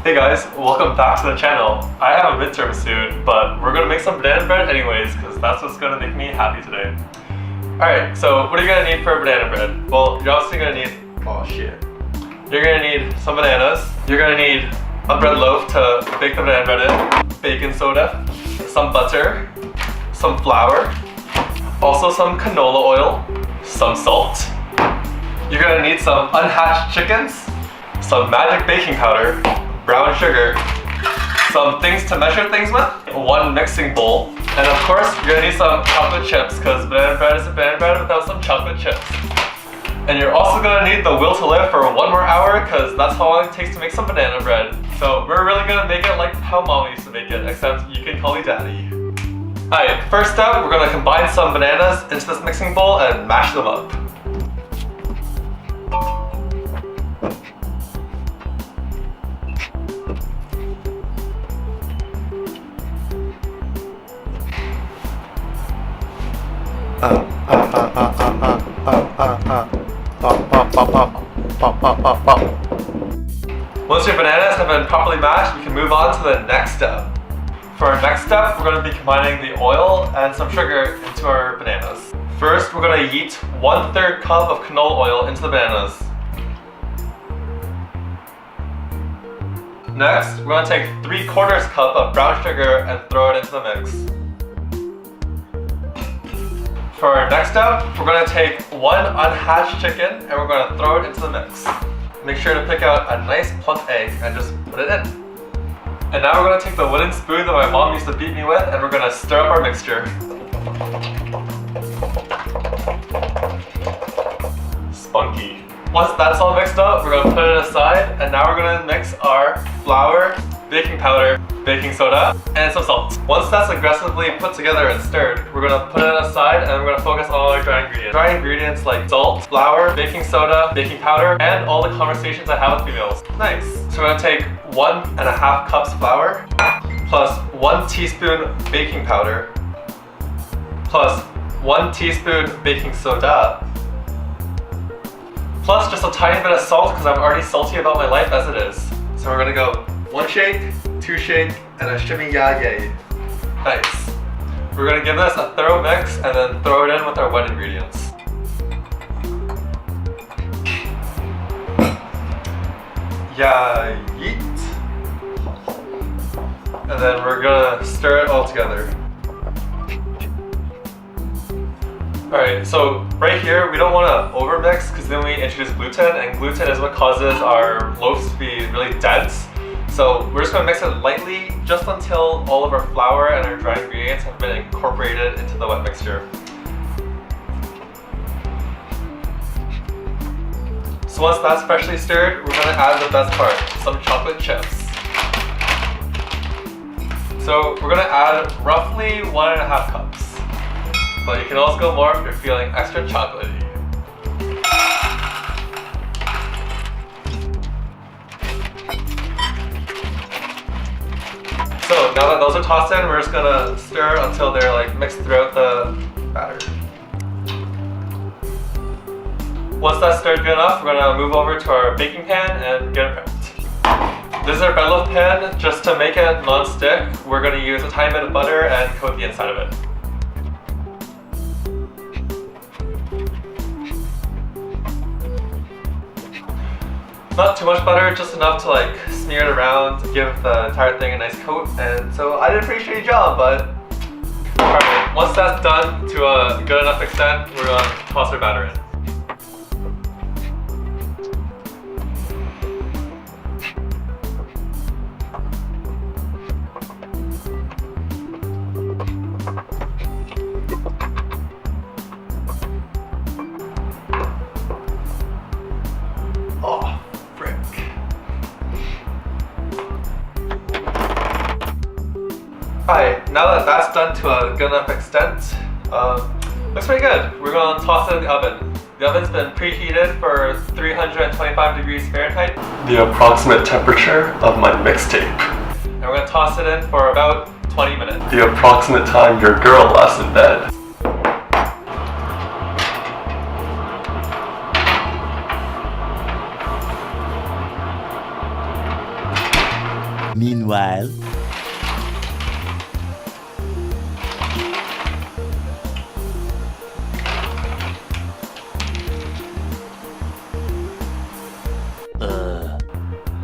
Hey guys, welcome back to the channel. I have a midterm soon, but we're gonna make some banana bread anyways, because that's what's gonna make me happy today. Alright, so what are you gonna need for banana bread? Well, you're obviously gonna need, oh shit. You're gonna need some bananas. You're gonna need a bread loaf to bake the banana bread in, baking soda, some butter, some flour, also some canola oil, some salt. You're gonna need some unhatched chickens, some magic baking powder, brown sugar, some things to measure things with, one mixing bowl, and of course you're gonna need some chocolate chips because banana bread is a banana bread without some chocolate chips. And you're also gonna need the will to live for 1 more hour because that's how long it takes to make some banana bread. So we're really gonna make it like how Mom used to make it, except you can call me Daddy. Alright, first up we're gonna combine some bananas into this mixing bowl and mash them up. Once your bananas have been properly mashed, we can move on to the next step. For our next step, we're going to be combining the oil and some sugar into our bananas. First, we're going to yeet 1/3 cup of canola oil into the bananas. Next, we're going to take 3/4 cup of brown sugar and throw it into the mix. For our next step, we're going to take 1 unhatched chicken and we're going to throw it into the mix. Make sure to pick out a nice plump egg and just put it in. And now we're going to take the wooden spoon that my mom used to beat me with and we're going to stir up our mixture. Spunky. Once that's all mixed up, we're going to put it aside and now we're going to mix our flour, baking powder, baking soda, and some salt. Once that's aggressively put together and stirred, we're going to put it aside and we're going to focus on all our dry ingredients. Dry ingredients like salt, flour, baking soda, baking powder, and all the conversations I have with females. Nice. So we're going to take 1.5 cups flour, plus 1 teaspoon baking powder, plus 1 teaspoon baking soda, plus just a tiny bit of salt because I'm already salty about my life as it is. So we're going to go 1 shake, 2 shake, and a shimmy ya yay. Nice. We're going to give this a thorough mix and then throw it in with our wet ingredients. Ya yeet. And then we're going to stir it all together. Alright, so right here we don't want to overmix because then we introduce gluten, and gluten is what causes our loaves to be really dense. So we're just going to mix it lightly just until all of our flour and our dry ingredients have been incorporated into the wet mixture. So once that's freshly stirred, we're going to add the best part, some chocolate chips. So we're going to add roughly 1.5 cups. But you can also go more if you're feeling extra chocolatey. So now that those are tossed in, we're just gonna stir until they're like mixed throughout the batter. Once that's stirred good enough, we're gonna move over to our baking pan and get it prepped. This is our bread loaf pan. Just to make it non-stick, we're gonna use a tiny bit of butter and coat the inside of it. Not too much butter, just enough to like smear it around, give the entire thing a nice coat. And so I did a pretty shitty job, but alright, once that's done to a good enough extent, we're gonna toss our batter in. Oh. Alright, now that that's done to a good enough extent, looks pretty good. We're going to toss it in the oven. The oven's been preheated for 325 degrees Fahrenheit. The approximate temperature of my mixtape. And we're going to toss it in for about 20 minutes. The approximate time your girl lasts in bed. Meanwhile.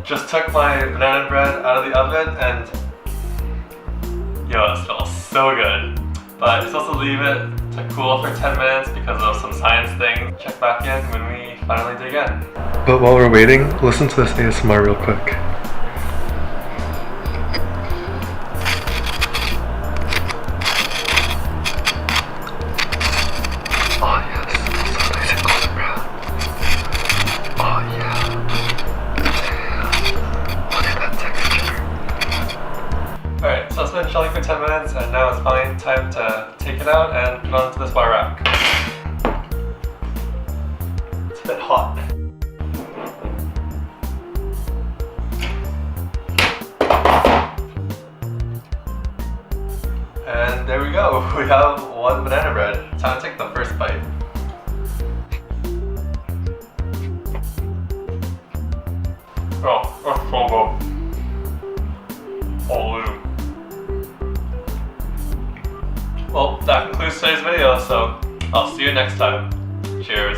Just took my banana bread out of the oven and yo, it smells so good. But you're supposed to leave it to cool for 10 minutes because of some science thing. Check back in when we finally dig in. But while we're waiting, listen to this ASMR real quick. Oh yes, so nice and golden brown. Oh yeah. Look at that texture. Alright, so it's been chilling for 10 minutes and now it's finally time to take it out and put it onto this wire rack. It's a bit hot. And there we go, we have one banana bread. Time to take the first bite. Oh, that's so good. Holy. Well, that concludes today's video, so I'll see you next time. Cheers.